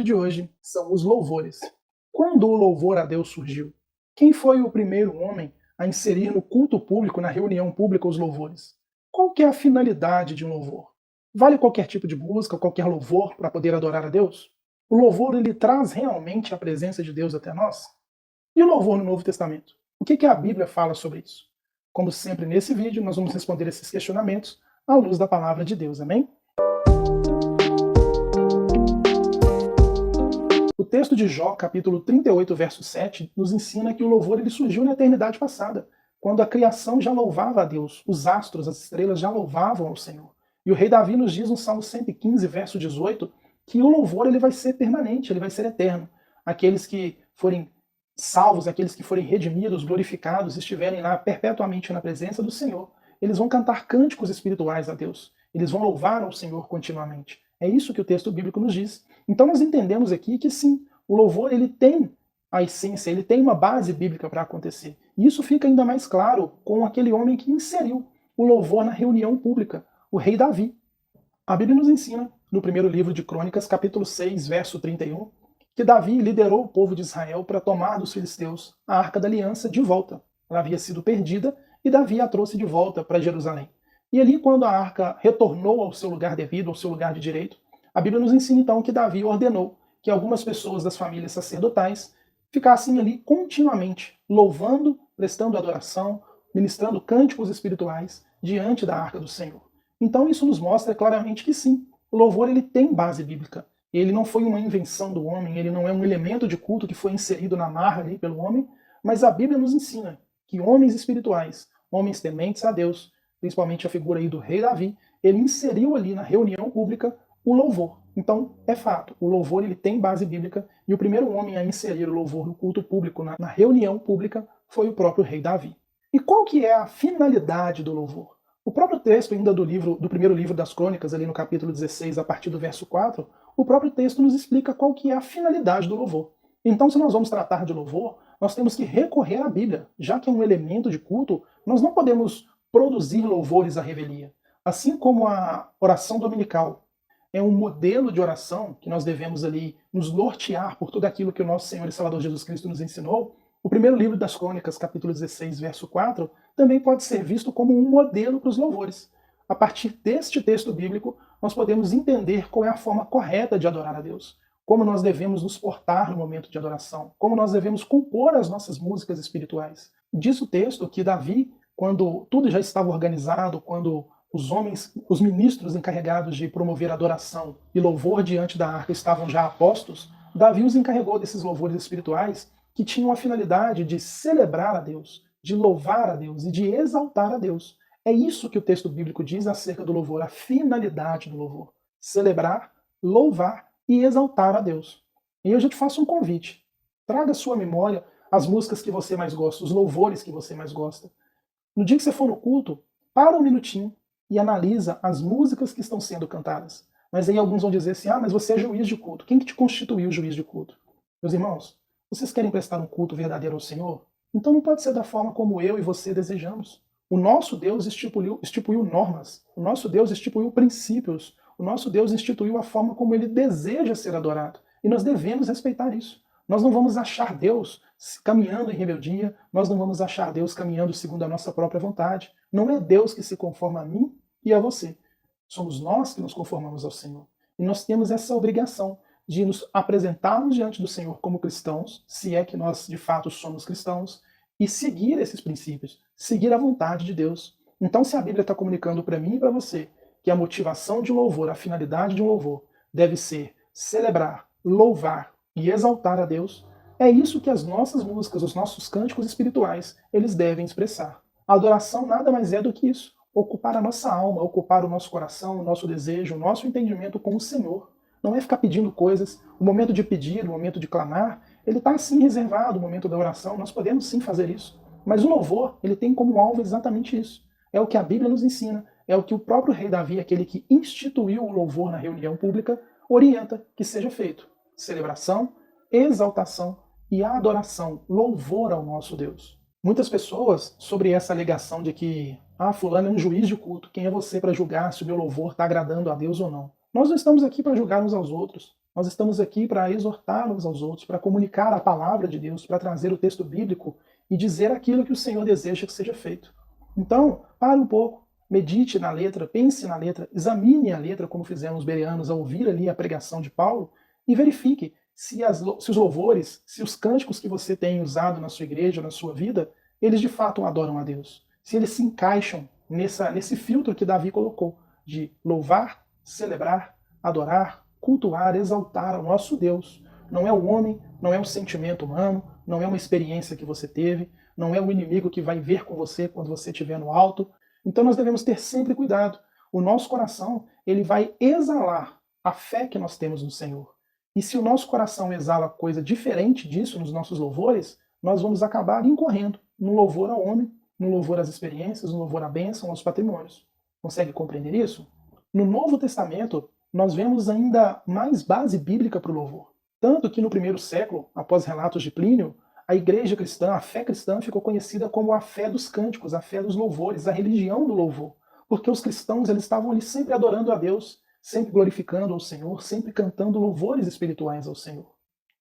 de hoje são os louvores. Quando o louvor a Deus surgiu? Quem foi o primeiro homem a inserir no culto público, na reunião pública, os louvores? Qual que é a finalidade de um louvor? Vale qualquer tipo de música, qualquer louvor para poder adorar a Deus? O louvor ele traz realmente a presença de Deus até nós? E o louvor no Novo Testamento? O que a Bíblia fala sobre isso? Como sempre nesse vídeo, nós vamos responder esses questionamentos à luz da palavra de Deus, amém? O texto de Jó, capítulo 38, verso 7, nos ensina que o louvor ele surgiu na eternidade passada, quando a criação já louvava a Deus, os astros, as estrelas já louvavam ao Senhor. E o rei Davi nos diz no Salmo 115, verso 18, que o louvor ele vai ser permanente, ele vai ser eterno. Aqueles que forem salvos, aqueles que forem redimidos, glorificados, estiverem lá perpetuamente na presença do Senhor, eles vão cantar cânticos espirituais a Deus. Eles vão louvar ao Senhor continuamente. É isso que o texto bíblico nos diz. Então nós entendemos aqui que sim, o louvor ele tem a essência, ele tem uma base bíblica para acontecer. E isso fica ainda mais claro com aquele homem que inseriu o louvor na reunião pública, o rei Davi. A Bíblia nos ensina, no primeiro livro de Crônicas, capítulo 6, verso 31, que Davi liderou o povo de Israel para tomar dos filisteus a Arca da Aliança de volta. Ela havia sido perdida e Davi a trouxe de volta para Jerusalém. E ali, quando a arca retornou ao seu lugar devido, ao seu lugar de direito, a Bíblia nos ensina então que Davi ordenou que algumas pessoas das famílias sacerdotais ficassem ali continuamente, louvando, prestando adoração, ministrando cânticos espirituais diante da arca do Senhor. Então isso nos mostra claramente que sim, o louvor ele tem base bíblica. Ele não foi uma invenção do homem, ele não é um elemento de culto que foi inserido na marra ali pelo homem, mas a Bíblia nos ensina que homens espirituais, homens tementes a Deus, principalmente a figura aí do rei Davi, ele inseriu ali na reunião pública o louvor. Então, é fato, o louvor ele tem base bíblica e o primeiro homem a inserir o louvor no culto público, na reunião pública, foi o próprio rei Davi. E qual que é a finalidade do louvor? O próprio texto ainda do primeiro livro das Crônicas, ali no capítulo 16, a partir do verso 4, o próprio texto nos explica qual que é a finalidade do louvor. Então, se nós vamos tratar de louvor, nós temos que recorrer à Bíblia. Já que é um elemento de culto, nós não podemos produzir louvores à revelia. Assim como a oração dominical é um modelo de oração que nós devemos ali nos nortear por tudo aquilo que o nosso Senhor e Salvador Jesus Cristo nos ensinou, o primeiro livro das Crônicas, capítulo 16, verso 4, também pode ser visto como um modelo para os louvores. A partir deste texto bíblico, nós podemos entender qual é a forma correta de adorar a Deus, como nós devemos nos portar no momento de adoração, como nós devemos compor as nossas músicas espirituais. Diz o texto que Davi, quando tudo já estava organizado, quando os homens, os ministros encarregados de promover adoração e louvor diante da arca estavam já apostos, Davi os encarregou desses louvores espirituais que tinham a finalidade de celebrar a Deus, de louvar a Deus e de exaltar a Deus. É isso que o texto bíblico diz acerca do louvor, a finalidade do louvor. Celebrar, louvar e exaltar a Deus. E eu já te faço um convite. Traga à sua memória as músicas que você mais gosta, os louvores que você mais gosta. No dia que você for no culto, para um minutinho e analisa as músicas que estão sendo cantadas. Mas aí alguns vão dizer assim, mas você é juiz de culto. Quem que te constituiu juiz de culto? Meus irmãos, vocês querem prestar um culto verdadeiro ao Senhor? Então não pode ser da forma como eu e você desejamos. O nosso Deus instituiu normas. O nosso Deus instituiu princípios. O nosso Deus instituiu a forma como ele deseja ser adorado. E nós devemos respeitar isso. Nós não vamos achar Deus caminhando em rebeldia, nós não vamos achar Deus caminhando segundo a nossa própria vontade. Não é Deus que se conforma a mim e a você. Somos nós que nos conformamos ao Senhor. E nós temos essa obrigação de nos apresentarmos diante do Senhor como cristãos, se é que nós de fato somos cristãos, e seguir esses princípios, seguir a vontade de Deus. Então, se a Bíblia está comunicando para mim e para você que a motivação de um louvor, a finalidade de um louvor, deve ser celebrar, louvar e exaltar a Deus, é isso que as nossas músicas, os nossos cânticos espirituais, eles devem expressar. A adoração nada mais é do que isso, ocupar a nossa alma, ocupar o nosso coração, o nosso desejo, o nosso entendimento com o Senhor. Não é ficar pedindo coisas. O momento de pedir, o momento de clamar, ele está sim reservado, o momento da oração, nós podemos sim fazer isso. Mas o louvor, ele tem como alvo exatamente isso. É o que a Bíblia nos ensina, é o que o próprio rei Davi, aquele que instituiu o louvor na reunião pública, orienta que seja feito. Celebração, exaltação e adoração, louvor ao nosso Deus. Muitas pessoas, sobre essa alegação de que fulano é um juiz de culto, quem é você para julgar se o meu louvor está agradando a Deus ou não? Nós não estamos aqui para julgar uns aos outros. Nós estamos aqui para exortar uns aos outros, para comunicar a palavra de Deus, para trazer o texto bíblico e dizer aquilo que o Senhor deseja que seja feito. Então, pare um pouco, medite na letra, pense na letra, examine a letra, como fizeram os bereanos ao ouvir ali a pregação de Paulo, e verifique se os louvores, se os cânticos que você tem usado na sua igreja, na sua vida, eles de fato adoram a Deus. Se eles se encaixam nesse filtro que Davi colocou, de louvar, celebrar, adorar, cultuar, exaltar ao nosso Deus. Não é o homem, não é um sentimento humano, não é uma experiência que você teve, não é o inimigo que vai ver com você quando você estiver no alto. Então nós devemos ter sempre cuidado. O nosso coração, ele vai exalar a fé que nós temos no Senhor. E se o nosso coração exala coisa diferente disso nos nossos louvores, nós vamos acabar incorrendo no louvor ao homem, no louvor às experiências, no louvor à bênção, aos patrimônios. Consegue compreender isso? No Novo Testamento, nós vemos ainda mais base bíblica para o louvor. Tanto que no primeiro século, após relatos de Plínio, a igreja cristã, a fé cristã ficou conhecida como a fé dos cânticos, a fé dos louvores, a religião do louvor. Porque os cristãos eles estavam ali sempre adorando a Deus, sempre glorificando ao Senhor, sempre cantando louvores espirituais ao Senhor.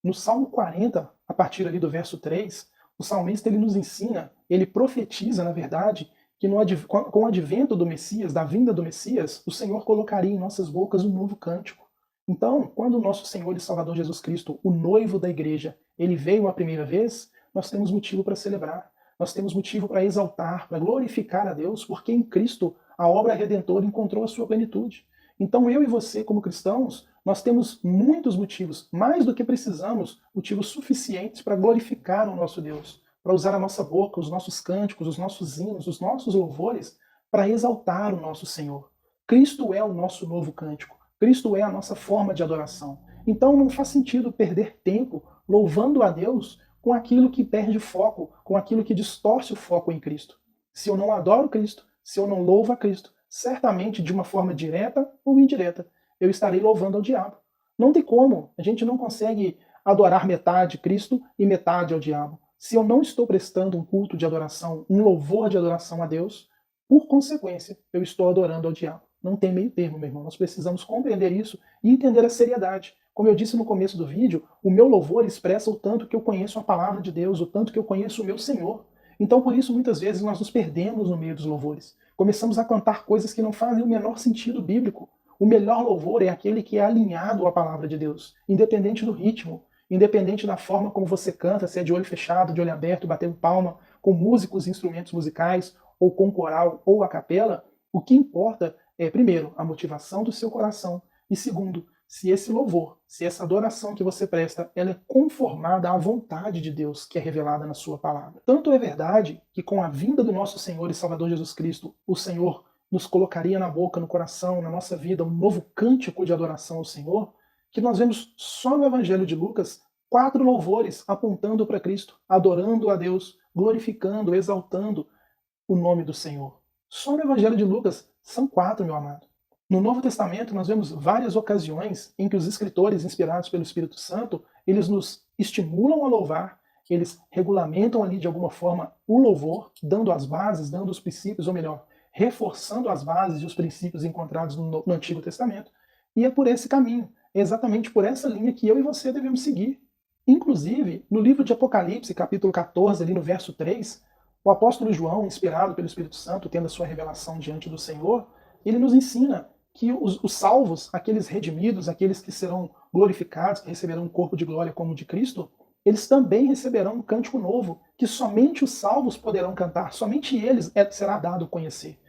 No Salmo 40, a partir ali do verso 3, o salmista ele nos ensina, ele profetiza, na verdade, que com o advento do Messias, da vinda do Messias, o Senhor colocaria em nossas bocas um novo cântico. Então, quando o nosso Senhor e Salvador Jesus Cristo, o noivo da igreja, ele veio a primeira vez, nós temos motivo para celebrar, nós temos motivo para exaltar, para glorificar a Deus, porque em Cristo a obra redentora encontrou a sua plenitude. Então eu e você, como cristãos, nós temos muitos motivos, mais do que precisamos, motivos suficientes para glorificar o nosso Deus, para usar a nossa boca, os nossos cânticos, os nossos hinos, os nossos louvores, para exaltar o nosso Senhor. Cristo é o nosso novo cântico, Cristo é a nossa forma de adoração. Então não faz sentido perder tempo louvando a Deus com aquilo que perde foco, com aquilo que distorce o foco em Cristo. Se eu não adoro Cristo, se eu não louvo a Cristo, certamente de uma forma direta ou indireta, eu estarei louvando ao diabo. Não tem como, a gente não consegue adorar metade Cristo e metade ao diabo. Se eu não estou prestando um culto de adoração, um louvor de adoração a Deus, por consequência, eu estou adorando ao diabo. Não tem meio termo, meu irmão. Nós precisamos compreender isso e entender a seriedade. Como eu disse no começo do vídeo, o meu louvor expressa o tanto que eu conheço a palavra de Deus, o tanto que eu conheço o meu Senhor. Então, por isso, muitas vezes nós nos perdemos no meio dos louvores. Começamos a cantar coisas que não fazem o menor sentido bíblico. O melhor louvor é aquele que é alinhado à palavra de Deus, independente do ritmo, independente da forma como você canta, se é de olho fechado, de olho aberto, batendo palma, com músicos e instrumentos musicais, ou com coral, ou a capela. O que importa é, primeiro, a motivação do seu coração, e segundo, se esse louvor, se essa adoração que você presta, ela é conformada à vontade de Deus que é revelada na sua palavra. Tanto é verdade que com a vinda do nosso Senhor e Salvador Jesus Cristo, o Senhor nos colocaria na boca, no coração, na nossa vida, um novo cântico de adoração ao Senhor, que nós vemos só no Evangelho de Lucas 4 louvores apontando para Cristo, adorando a Deus, glorificando, exaltando o nome do Senhor. Só no Evangelho de Lucas são 4, meu amado. No Novo Testamento, nós vemos várias ocasiões em que os escritores, inspirados pelo Espírito Santo, eles nos estimulam a louvar, eles regulamentam ali de alguma forma o louvor, dando as bases, dando os princípios, ou melhor, reforçando as bases e os princípios encontrados no Antigo Testamento. E é por esse caminho, é exatamente por essa linha que eu e você devemos seguir. Inclusive, no livro de Apocalipse, capítulo 14, ali no verso 3, o apóstolo João, inspirado pelo Espírito Santo, tendo a sua revelação diante do Senhor, ele nos ensina que os salvos, aqueles redimidos, aqueles que serão glorificados, que receberão um corpo de glória como o de Cristo, eles também receberão um cântico novo, que somente os salvos poderão cantar, somente eles será dado conhecer.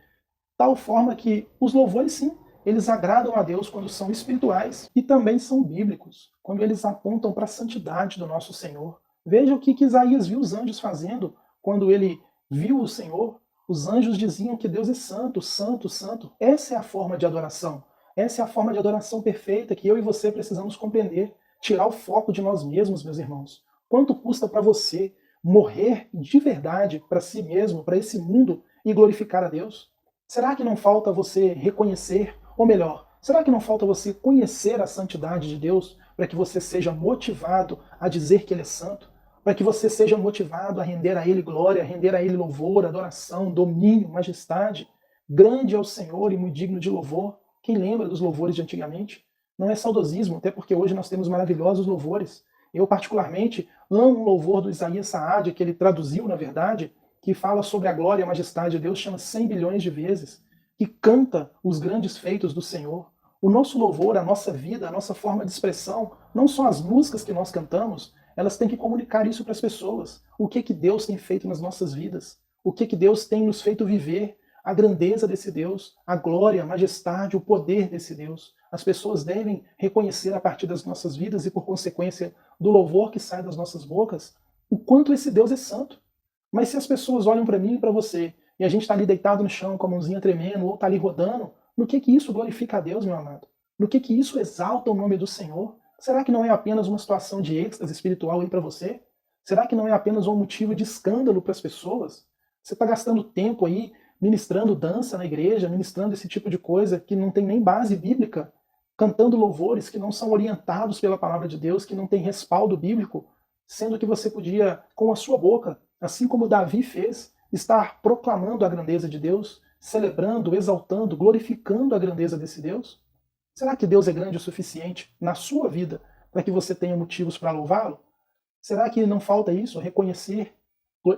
Tal forma que os louvores, sim, eles agradam a Deus quando são espirituais e também são bíblicos, quando eles apontam para a santidade do nosso Senhor. Veja o que Isaías viu os anjos fazendo quando ele viu o Senhor. Os anjos diziam que Deus é santo, santo, santo. Essa é a forma de adoração. Essa é a forma de adoração perfeita que eu e você precisamos compreender. Tirar o foco de nós mesmos, meus irmãos. Quanto custa para você morrer de verdade para si mesmo, para esse mundo e glorificar a Deus? Será que não falta você reconhecer, ou melhor, será que não falta você conhecer a santidade de Deus para que você seja motivado a dizer que Ele é santo? Para que você seja motivado a render a Ele glória, a render a Ele louvor, adoração, domínio, majestade. Grande é o Senhor e muito digno de louvor. Quem lembra dos louvores de antigamente? não é saudosismo, até porque hoje nós temos maravilhosos louvores. Eu, particularmente, amo um louvor do Isaías Saad, que ele traduziu, na verdade, que fala sobre a glória e a majestade de Deus, chama 100 bilhões de vezes, que canta os grandes feitos do Senhor. O nosso louvor, a nossa vida, a nossa forma de expressão, não só as músicas que nós cantamos, elas têm que comunicar isso para as pessoas. O que que Deus tem feito nas nossas vidas? O que que Deus tem nos feito viver? A grandeza desse Deus, a glória, a majestade, o poder desse Deus. As pessoas devem reconhecer a partir das nossas vidas e, por consequência, do louvor que sai das nossas bocas, o quanto esse Deus é santo. Mas se as pessoas olham para mim e para você, e a gente está ali deitado no chão com a mãozinha tremendo, ou está ali rodando, no que isso glorifica a Deus, meu amado? No que isso exalta o nome do Senhor? Será que não é apenas uma situação de êxtase espiritual aí para você? Será que não é apenas um motivo de escândalo para as pessoas? Você está gastando tempo aí ministrando dança na igreja, ministrando esse tipo de coisa que não tem nem base bíblica, cantando louvores que não são orientados pela palavra de Deus, que não tem respaldo bíblico, sendo que você podia, com a sua boca, assim como Davi fez, estar proclamando a grandeza de Deus, celebrando, exaltando, glorificando a grandeza desse Deus? Será que Deus é grande o suficiente na sua vida para que você tenha motivos para louvá-lo? Será que não falta isso, reconhecer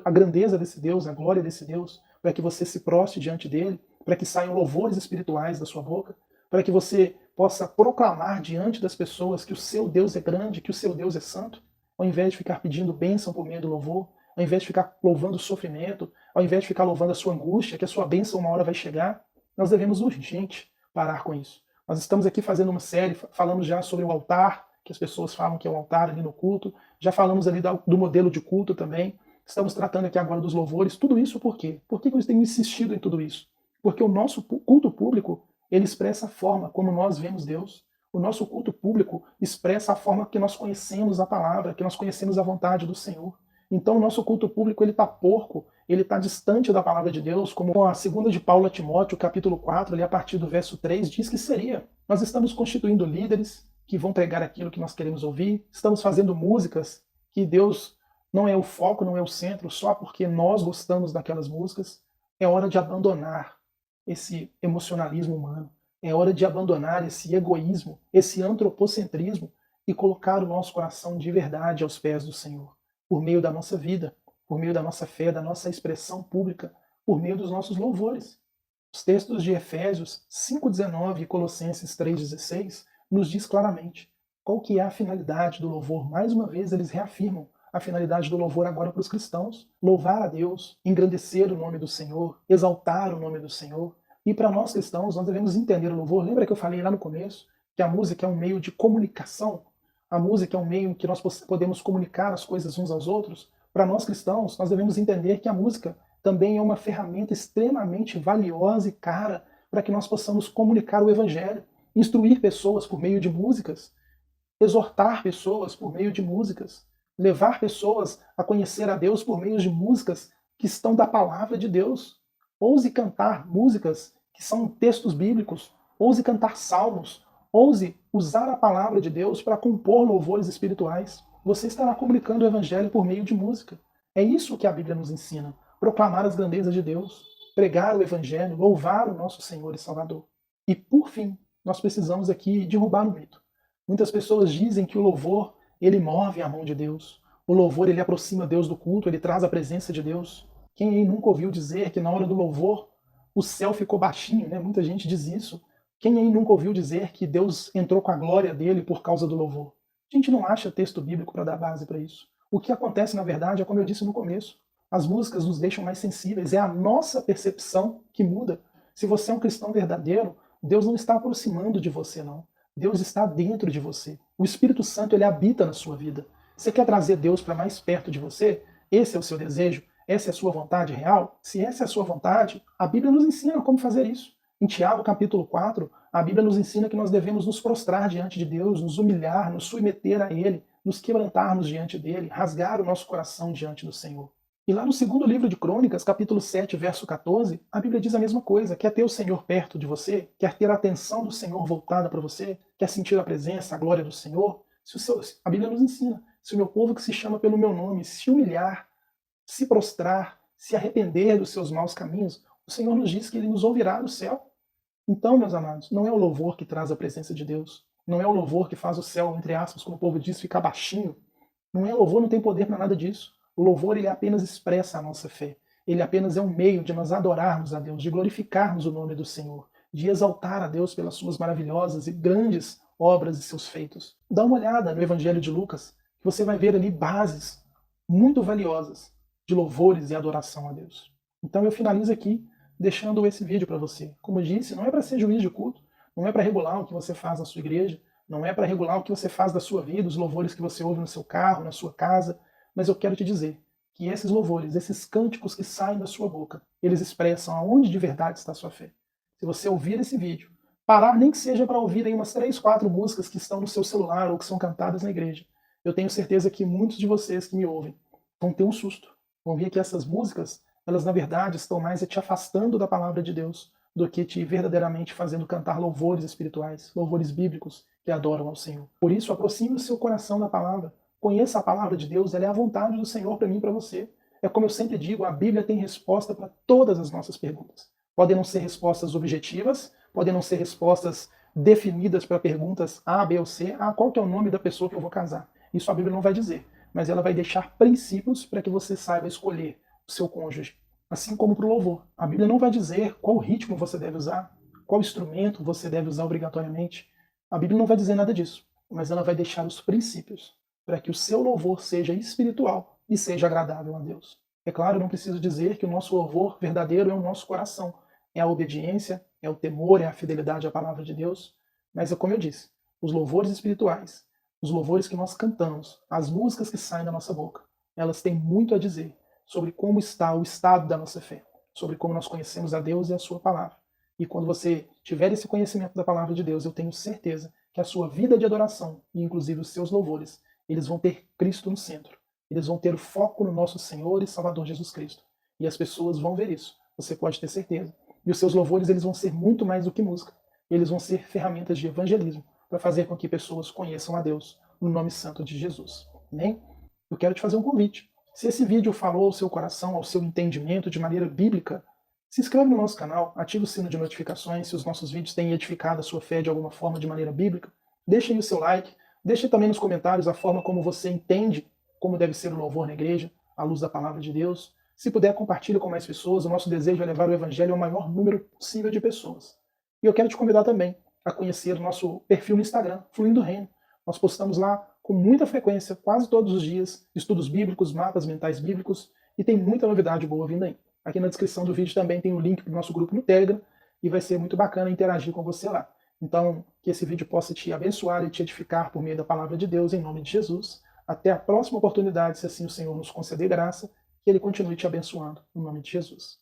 a grandeza desse Deus, a glória desse Deus, para que você se prostre diante dele, para que saiam louvores espirituais da sua boca, para que você possa proclamar diante das pessoas que o seu Deus é grande, que o seu Deus é santo, ao invés de ficar pedindo bênção por meio do louvor, ao invés de ficar louvando o sofrimento, ao invés de ficar louvando a sua angústia, que a sua bênção uma hora vai chegar, nós devemos urgente parar com isso. Nós estamos aqui fazendo uma série, falamos já sobre o altar, que as pessoas falam que é o altar ali no culto, já falamos ali do modelo de culto também, estamos tratando aqui agora dos louvores, tudo isso por quê? Por que eu tenho insistido em tudo isso? Porque o nosso culto público, ele expressa a forma como nós vemos Deus. O nosso culto público expressa a forma que nós conhecemos a palavra, que nós conhecemos a vontade do Senhor. Então o nosso culto público ele está porco, ele está distante da palavra de Deus, como a segunda de Paulo a Timóteo, capítulo 4, ali a partir do verso 3, diz que seria. Nós estamos constituindo líderes que vão pregar aquilo que nós queremos ouvir, estamos fazendo músicas que Deus não é o foco, não é o centro, só porque nós gostamos daquelas músicas. É hora de abandonar esse emocionalismo humano, é hora de abandonar esse egoísmo, esse antropocentrismo e colocar o nosso coração de verdade aos pés do Senhor, por meio da nossa vida, por meio da nossa fé, da nossa expressão pública, por meio dos nossos louvores. Os textos de Efésios 5,19 e Colossenses 3,16 nos diz claramente qual que é a finalidade do louvor. Mais uma vez eles reafirmam a finalidade do louvor agora para os cristãos. Louvar a Deus, engrandecer o nome do Senhor, exaltar o nome do Senhor. E para nós cristãos, nós devemos entender o louvor. Lembra que eu falei lá no começo que a música é um meio de comunicação? A música é um meio em que nós podemos comunicar as coisas uns aos outros. Para nós cristãos, nós devemos entender que a música também é uma ferramenta extremamente valiosa e cara para que nós possamos comunicar o Evangelho, instruir pessoas por meio de músicas, exortar pessoas por meio de músicas, levar pessoas a conhecer a Deus por meio de músicas que estão da palavra de Deus. Ouse cantar músicas que são textos bíblicos, ouse cantar salmos, ouse usar a palavra de Deus para compor louvores espirituais. Você estará comunicando o Evangelho por meio de música. É isso que a Bíblia nos ensina. Proclamar as grandezas de Deus, pregar o Evangelho, louvar o nosso Senhor e Salvador. E, por fim, nós precisamos aqui derrubar um mito. Muitas pessoas dizem que o louvor, ele move a mão de Deus. O louvor, ele aproxima Deus do culto, ele traz a presença de Deus. Quem aí nunca ouviu dizer que na hora do louvor o céu ficou baixinho, né? Muita gente diz isso. Quem aí nunca ouviu dizer que Deus entrou com a glória dele por causa do louvor? A gente não acha texto bíblico para dar base para isso. O que acontece, na verdade, é como eu disse no começo. As músicas nos deixam mais sensíveis, é a nossa percepção que muda. Se você é um cristão verdadeiro, Deus não está aproximando de você, não. Deus está dentro de você. O Espírito Santo, ele habita na sua vida. Você quer trazer Deus para mais perto de você? Esse é o seu desejo? Essa é a sua vontade real? Se essa é a sua vontade, a Bíblia nos ensina como fazer isso. Em Tiago, capítulo 4, a Bíblia nos ensina que nós devemos nos prostrar diante de Deus, nos humilhar, nos submeter a Ele, nos quebrantarmos diante dEle, rasgar o nosso coração diante do Senhor. E lá no segundo livro de Crônicas, capítulo 7, verso 14, a Bíblia diz a mesma coisa. Quer ter o Senhor perto de você? Quer ter a atenção do Senhor voltada para você? Quer sentir a presença, a glória do Senhor? A Bíblia nos ensina. Se o meu povo que se chama pelo meu nome se humilhar, se prostrar, se arrepender dos seus maus caminhos, o Senhor nos diz que Ele nos ouvirá do céu. Então, meus amados, não é o louvor que traz a presença de Deus. Não é o louvor que faz o céu, entre aspas, como o povo diz, ficar baixinho. Não é louvor, não tem poder para nada disso. O louvor, ele apenas expressa a nossa fé. Ele apenas é um meio de nós adorarmos a Deus, de glorificarmos o nome do Senhor, de exaltar a Deus pelas suas maravilhosas e grandes obras e seus feitos. Dá uma olhada no Evangelho de Lucas, que você vai ver ali bases muito valiosas de louvores e adoração a Deus. Então eu finalizo aqui deixando esse vídeo para você. Como eu disse, não é para ser juiz de culto, não é para regular o que você faz na sua igreja, não é para regular o que você faz da sua vida, os louvores que você ouve no seu carro, na sua casa, mas eu quero te dizer que esses louvores, esses cânticos que saem da sua boca, eles expressam aonde de verdade está a sua fé. Se você ouvir esse vídeo, parar nem que seja para ouvir aí umas 3, 4 músicas que estão no seu celular ou que são cantadas na igreja, eu tenho certeza que muitos de vocês que me ouvem vão ter um susto. Vão ver que essas músicas, elas na verdade estão mais te afastando da palavra de Deus do que te verdadeiramente fazendo cantar louvores espirituais, louvores bíblicos que adoram ao Senhor. Por isso, aproxime o seu coração da palavra. Conheça a palavra de Deus, ela é a vontade do Senhor para mim e para você. É como eu sempre digo, a Bíblia tem resposta para todas as nossas perguntas. Podem não ser respostas objetivas, podem não ser respostas definidas para perguntas A, B ou C. Ah, qual que é o nome da pessoa que eu vou casar? Isso a Bíblia não vai dizer, mas ela vai deixar princípios para que você saiba escolher o seu cônjuge. Assim como para o louvor. A Bíblia não vai dizer qual ritmo você deve usar, qual instrumento você deve usar obrigatoriamente. A Bíblia não vai dizer nada disso, mas ela vai deixar os princípios para que o seu louvor seja espiritual e seja agradável a Deus. É claro, eu não preciso dizer que o nosso louvor verdadeiro é o nosso coração, é a obediência, é o temor, é a fidelidade à palavra de Deus, mas é como eu disse, os louvores espirituais, os louvores que nós cantamos, as músicas que saem da nossa boca, elas têm muito a dizer sobre como está o estado da nossa fé, sobre como nós conhecemos a Deus e a sua palavra. E quando você tiver esse conhecimento da palavra de Deus, eu tenho certeza que a sua vida de adoração, e inclusive os seus louvores, eles vão ter Cristo no centro. Eles vão ter o foco no nosso Senhor e Salvador Jesus Cristo. E as pessoas vão ver isso, você pode ter certeza. E os seus louvores, eles vão ser muito mais do que música. Eles vão ser ferramentas de evangelismo para fazer com que pessoas conheçam a Deus no nome santo de Jesus. Amém? Eu quero te fazer um convite. Se esse vídeo falou ao seu coração, ao seu entendimento de maneira bíblica, se inscreve no nosso canal, ativa o sino de notificações se os nossos vídeos têm edificado a sua fé de alguma forma de maneira bíblica. Deixe aí o seu like, deixe também nos comentários a forma como você entende como deve ser o louvor na igreja, à luz da palavra de Deus. Se puder, compartilhe com mais pessoas. O nosso desejo é levar o evangelho ao maior número possível de pessoas. E eu quero te convidar também a conhecer o nosso perfil no Instagram, Fluindo Reino. Nós postamos lá com muita frequência, quase todos os dias, estudos bíblicos, mapas mentais bíblicos, e tem muita novidade boa vindo aí. Aqui na descrição do vídeo também tem o link para o nosso grupo no Telegram, e vai ser muito bacana interagir com você lá. Então, que esse vídeo possa te abençoar e te edificar por meio da palavra de Deus, em nome de Jesus. Até a próxima oportunidade, se assim o Senhor nos conceder graça, que Ele continue te abençoando, em nome de Jesus.